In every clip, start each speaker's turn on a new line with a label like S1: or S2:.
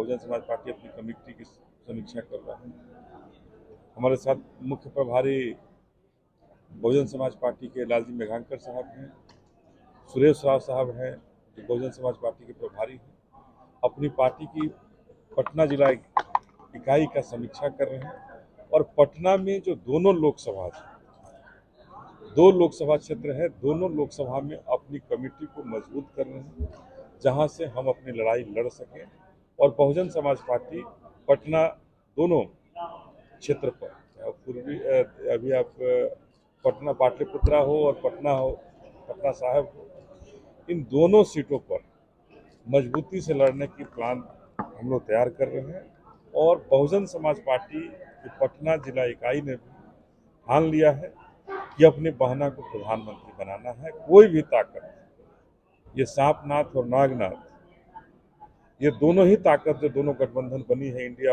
S1: Bahujan Samaj party अपनी committee की समीक्षा कर रहा है। हमारे साथ मुख्य प्रभारी बहुजन समाज पार्टी के लालजी मेघांकर साहब हैं, सुरेश राव साहब हैं जो बहुजन समाज पार्टी के प्रभारी हैं, अपनी पार्टी की पटना जिला इकाई का समीक्षा कर रहे हैं। और पटना में जो दो लोकसभा क्षेत्र है, दोनों लोकसभा में अपनी कमेटी को मजबूत कर रहे हैं, जहां से हम अपनी लड़ाई लड़ सकें। और बहुजन समाज पार्टी पटना दोनों क्षेत्र पर, पूर्वी अभी आप पटना पाटलिपुत्रा हो और पटना साहिब हो, इन दोनों सीटों पर मजबूती से लड़ने की प्लान हम लोग तैयार कर रहे हैं। और बहुजन समाज पार्टी की पटना जिला इकाई ने भी ठान लिया है कि अपने बहना को प्रधानमंत्री बनाना है। कोई भी ताकत, ये सांपनाथ और नागनाथ, ये दोनों ही ताकत जो दोनों गठबंधन बनी है, इंडिया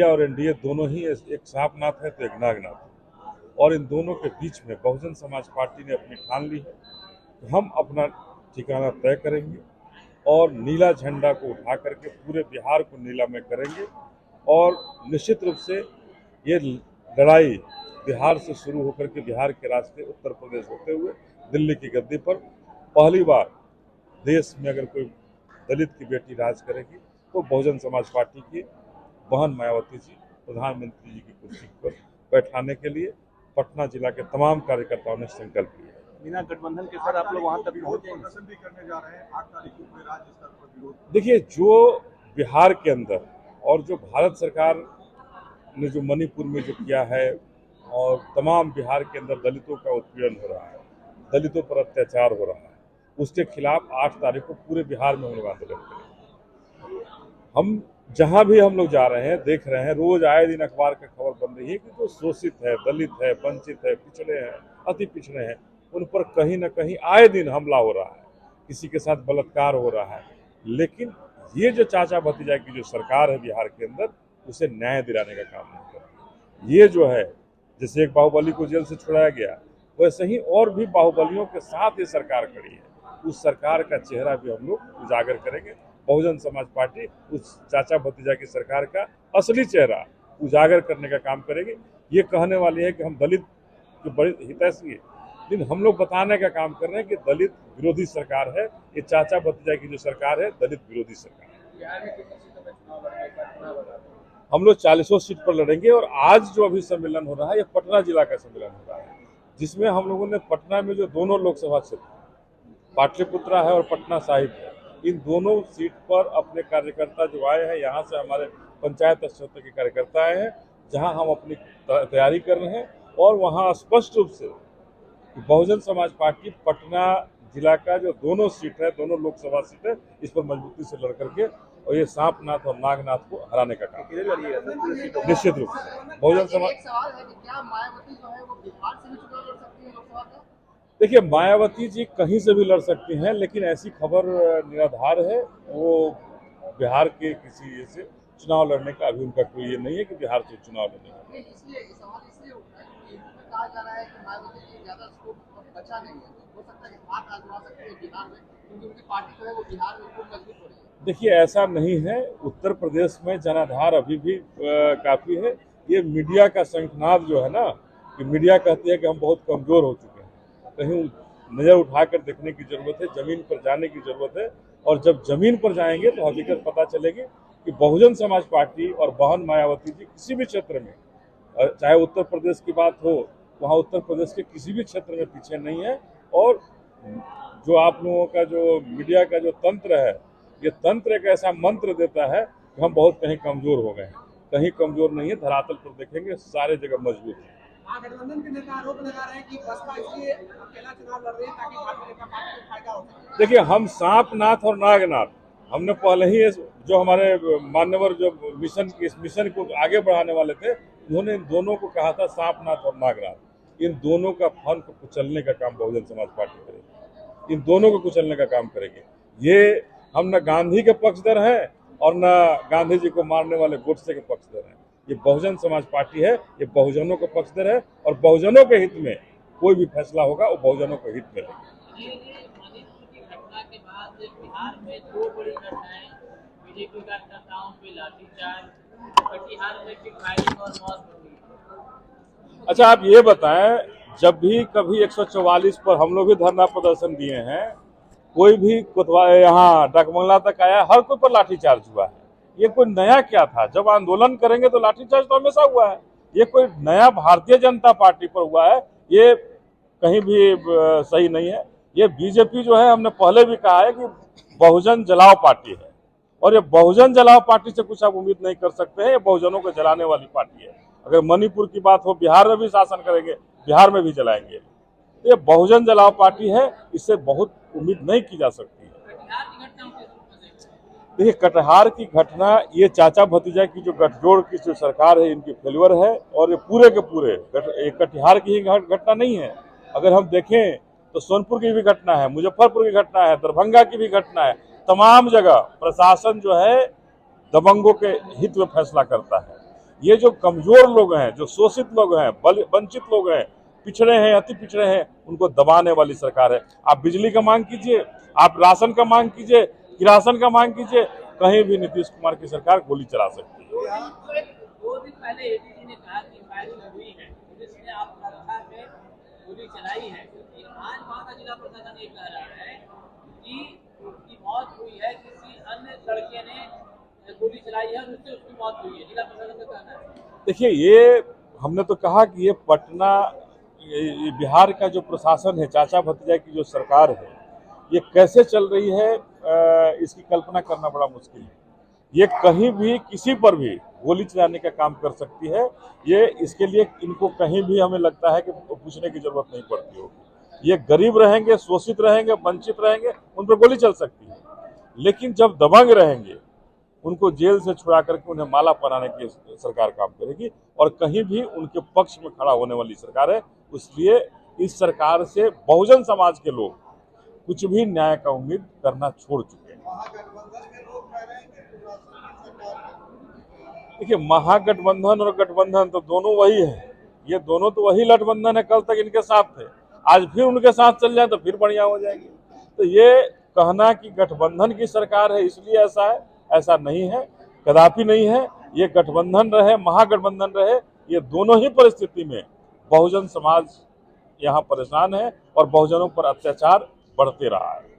S1: और एनडीए दोनों ही एक सांपनाथ है तो एक नागनाथ है। और इन दोनों के बीच में बहुजन समाज पार्टी ने अपनी ठान ली है कि हम अपना ठिकाना तय करेंगे और नीला झंडा को उठा करके पूरे बिहार को नीलामय करेंगे। और निश्चित रूप से ये लड़ाई बिहार से शुरू होकर के बिहार के रास्ते उत्तर प्रदेश होते हुए दिल्ली की गद्दी पर पहली बार देश में अगर कोई दलित की बेटी राज करेगी तो बहुजन समाज पार्टी की बहन मायावती जी प्रधानमंत्री जी की कुर्सी पर बैठाने के लिए पटना जिला के तमाम कार्यकर्ताओं ने संकल्प लिया।
S2: बिना गठबंधन के सर आप लोग वहां तक पहुंचेंगे?
S3: करने जा रहे हैं 8 तारीख को राज्य स्तर पर विरोध।
S1: देखिए, जो बिहार के अंदर और जो भारत सरकार ने जो मणिपुर में जो किया है और तमाम बिहार के अंदर दलितों का उत्पीड़न हो रहा है, दलितों पर अत्याचार हो रहा है, उसके खिलाफ 8 तारीख को पूरे बिहार में हम लोग आंदोलन करेंगे। हम जहां भी हम लोग जा रहे हैं, देख रहे हैं, रोज आए दिन अखबार का खबर बन रही है कि जो शोषित है, दलित है, वंचित है, पिछड़े हैं, अति पिछड़े हैं, उन पर कहीं न कहीं आए दिन हमला हो रहा है, किसी के साथ बलात्कार हो रहा है। लेकिन ये जो चाचा भतीजा की जो सरकार है बिहार के अंदर, उसे न्याय दिलाने का काम नहीं कर रही। ये जो है, जैसे एक बाहुबली को जेल से छुड़ाया गया, वैसे ही और भी बाहुबलियों के साथ ये सरकार खड़ी है। उस सरकार का चेहरा भी हम लोग उजागर करेंगे। बहुजन समाज पार्टी उस चाचा भतीजा की सरकार का असली चेहरा उजागर करने का काम करेगी। ये कहने वाली है कि हम दलित के बड़े हितैषी हैं, लेकिन हम लोग बताने का काम कर रहे हैं कि दलित विरोधी सरकार है, ये चाचा भतीजा की जो सरकार है दलित विरोधी सरकार है। हम लोग 40 सीट पर लड़ेंगे। और आज जो अभी सम्मेलन हो रहा है, ये पटना जिला का सम्मेलन हो रहा है, जिसमें हम लोगों ने पटना में जो दोनों लोकसभा क्षेत्र पाटलिपुत्रा है और पटना साहिब है, इन दोनों सीट पर अपने कार्यकर्ता जो आए हैं, यहाँ से हमारे पंचायत क्षेत्र के कार्यकर्ता आए हैं, जहाँ हम अपनी तैयारी कर रहे हैं। और वहाँ स्पष्ट रूप से बहुजन समाज पार्टी पटना जिला का जो दोनों सीट है, दोनों लोकसभा सीट है, इस पर मजबूती से लड़ करके और ये सांपनाथ और नागनाथ को हराने का काम निश्चित रूप से बहुजन समाज। देखिए, मायावती जी कहीं से भी लड़ सकती हैं, लेकिन ऐसी खबर निराधार है। वो बिहार के किसी से चुनाव लड़ने का अभी उनका कोई ये नहीं है कि बिहार से चुनाव लड़ने का। देखिए, ऐसा नहीं है। उत्तर प्रदेश में जनाधार अभी भी काफी है। ये मीडिया का शंखनाद जो है ना, कि मीडिया कहती है कि हम बहुत कमजोर हो चुके हैं, कहीं नजर उठाकर देखने की जरूरत है, जमीन पर जाने की जरूरत है। और जब जमीन पर जाएंगे तो हकीकत पता चलेगी कि बहुजन समाज पार्टी और बहन मायावती जी किसी भी क्षेत्र में, चाहे उत्तर प्रदेश की बात हो, वहाँ उत्तर प्रदेश के किसी भी क्षेत्र में पीछे नहीं है। और जो आप लोगों का जो मीडिया का जो तंत्र है, ये तंत्र एक ऐसा मंत्र देता है कि हम बहुत कहीं कमजोर हो गए। कहीं कमजोर नहीं है, धरातल पर देखेंगे सारे जगह मजबूत है।
S3: गठबंधन के नेता आरोप लगा रहे हैं कि बसपा इसलिए अकेला चुनाव लड़ रही है ताकि भारतीय जनता पार्टी को फायदा हो सके।
S1: देखिए, हम सांपनाथ और नागनाथ, हमने पहले ही जो हमारे मान्यवर जो इस मिशन को आगे बढ़ाने वाले थे, उन्होंने इन दोनों को कहा था सांपनाथ और नागनाथ। इन दोनों का फन को कुचलने का काम बहुजन समाज पार्टी करेगी, इन दोनों को कुचलने का काम करेगी। ये हम न गांधी के पक्षधर हैं और न गांधी जी को मारने वाले गोडसे के पक्षधर हैं। ये बहुजन समाज पार्टी है, ये बहुजनों का पक्षधर है। और बहुजनों के हित में कोई भी फैसला होगा वो बहुजनों के हित में रहेगा।
S4: मणिपुर की घटना के बाद बिहार में 2 बड़ी घटनाएं कार्यकर्ताओं पे लाठीचार्ज, कटिहार में भी फायरिंग और मौत हो गई।
S1: अच्छा, आप ये बताएं, जब भी कभी 144 पर हम लोग भी धरना प्रदर्शन दिए हैं, कोई भी कोतवाल यहाँ डाकबंगला तक आया, हर कोई पर लाठीचार्ज हुआ है। ये कोई नया क्या था? जब आंदोलन करेंगे तो लाठीचार्ज तो हमेशा हुआ है। ये कोई नया भारतीय जनता पार्टी पर हुआ है, ये कहीं भी सही नहीं है। ये बीजेपी जो है, हमने पहले भी कहा है कि बहुजन जलाओ पार्टी है, और ये बहुजन जलाओ पार्टी से कुछ आप उम्मीद नहीं कर सकते हैं। ये बहुजनों को जलाने वाली पार्टी है। अगर मणिपुर की बात हो, बिहार में भी शासन करेंगे, बिहार में भी जलाएंगे। ये बहुजन जलाओ पार्टी है, इससे बहुत उम्मीद नहीं की जा सकती है। देखिए, कटिहार की घटना ये चाचा भतीजा की जो गठजोड़ की जो सरकार है, इनकी फेल्यूर है, और ये पूरे के पूरे कटिहार की ही घटना नहीं है। अगर हम देखें तो सोनपुर की भी घटना है, मुजफ्फरपुर की घटना है, दरभंगा की भी घटना है। तमाम जगह प्रशासन जो है दबंगों के हित में फैसला करता है। ये जो कमजोर लोग हैं, जो शोषित लोग हैं, वंचित लोग हैं, पिछड़े हैं, अति पिछड़े हैं, उनको दबाने वाली सरकार है। आप बिजली का मांग कीजिए, आप राशन का मांग कीजिए, किरासन का मांग कीजिए, कहीं भी नीतीश कुमार की सरकार गोली चला सकती है।
S4: 2 दिन पहले एडीजी ने कहा कि फायरिंग हुई है, पुलिस ने आप रक्षा में गोली चलाई है। आज वहाँ का जिला प्रशासन ये कह रहा है कि उसकी मौत हुई है, किसी अन्य लड़के ने गोली चलाई है और उससे उसकी मौत हुई है। जिला प्रशासन का कहना है।
S1: देखिए, ये हमने तो कहा कि ये पटना, ये बिहार का जो प्रशासन है, चाचा भतीजा की जो सरकार है, ये कैसे चल रही है, इसकी कल्पना करना बड़ा मुश्किल है। ये कहीं भी किसी पर भी गोली चलाने का काम कर सकती है। ये इसके लिए इनको कहीं भी हमें लगता है कि पूछने की जरूरत नहीं पड़ती होगी। ये गरीब रहेंगे, शोषित रहेंगे, वंचित रहेंगे, उन पर गोली चल सकती है। लेकिन जब दबंग रहेंगे, उनको जेल से छुड़ा करके उन्हें माला पहनाने की सरकार काम करेगी, और कहीं भी उनके पक्ष में खड़ा होने वाली सरकार है। इसलिए इस सरकार से बहुजन समाज के लोग कुछ भी न्याय का उम्मीद करना छोड़ चुके हैं। देखिए, महागठबंधन और गठबंधन तो दोनों वही है। ये दोनों तो वही गठबंधन है, कल तक इनके साथ थे, आज फिर उनके साथ चल जाए तो फिर बढ़िया हो जाएगी। तो ये कहना कि गठबंधन की सरकार है इसलिए ऐसा है, ऐसा नहीं है, कदापि नहीं है। ये गठबंधन रहे, महागठबंधन रहे, ये दोनों ही परिस्थिति में बहुजन समाज यहाँ परेशान है और बहुजनों पर अत्याचार बढ़ते रहा है।